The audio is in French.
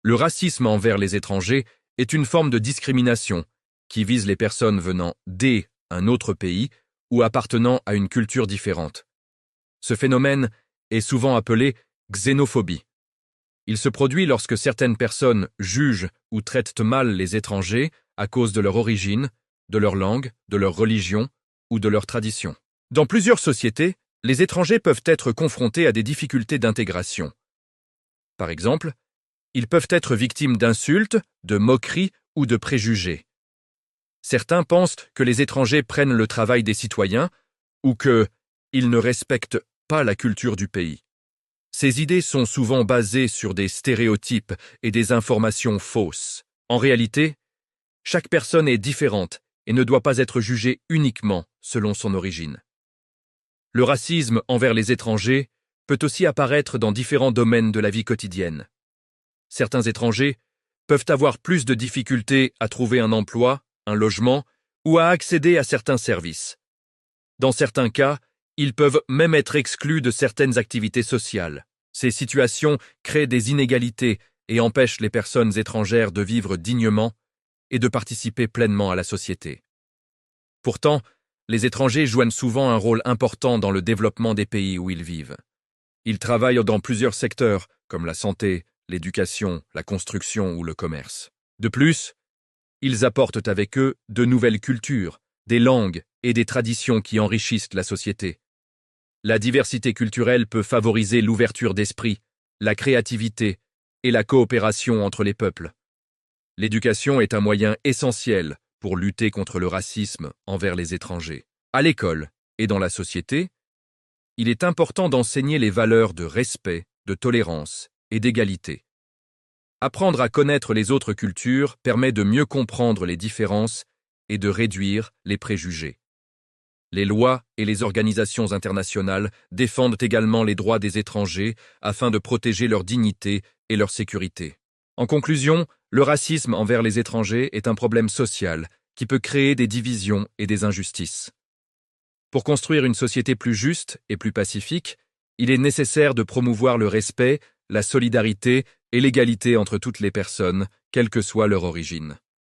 Le racisme envers les étrangers est une forme de discrimination qui vise les personnes venant d'un autre pays ou appartenant à une culture différente. Ce phénomène est souvent appelé xénophobie. Il se produit lorsque certaines personnes jugent ou traitent mal les étrangers à cause de leur origine, de leur langue, de leur religion ou de leur tradition. Dans plusieurs sociétés, les étrangers peuvent être confrontés à des difficultés d'intégration. Par exemple, ils peuvent être victimes d'insultes, de moqueries ou de préjugés. Certains pensent que les étrangers prennent le travail des citoyens ou qu'ils ne respectent pas la culture du pays. Ces idées sont souvent basées sur des stéréotypes et des informations fausses. En réalité, chaque personne est différente et ne doit pas être jugée uniquement selon son origine. Le racisme envers les étrangers peut aussi apparaître dans différents domaines de la vie quotidienne. Certains étrangers peuvent avoir plus de difficultés à trouver un emploi, un logement ou à accéder à certains services. Dans certains cas, ils peuvent même être exclus de certaines activités sociales. Ces situations créent des inégalités et empêchent les personnes étrangères de vivre dignement et de participer pleinement à la société. Pourtant, les étrangers jouent souvent un rôle important dans le développement des pays où ils vivent. Ils travaillent dans plusieurs secteurs, comme la santé, l'éducation, la construction ou le commerce. De plus, ils apportent avec eux de nouvelles cultures, des langues et des traditions qui enrichissent la société. La diversité culturelle peut favoriser l'ouverture d'esprit, la créativité et la coopération entre les peuples. L'éducation est un moyen essentiel pour lutter contre le racisme envers les étrangers. À l'école et dans la société, il est important d'enseigner les valeurs de respect, de tolérance et d'égalité. Apprendre à connaître les autres cultures permet de mieux comprendre les différences et de réduire les préjugés. Les lois et les organisations internationales défendent également les droits des étrangers afin de protéger leur dignité et leur sécurité. En conclusion, le racisme envers les étrangers est un problème social qui peut créer des divisions et des injustices. Pour construire une société plus juste et plus pacifique, il est nécessaire de promouvoir le respect, la solidarité et l'égalité entre toutes les personnes, quelle que soit leur origine.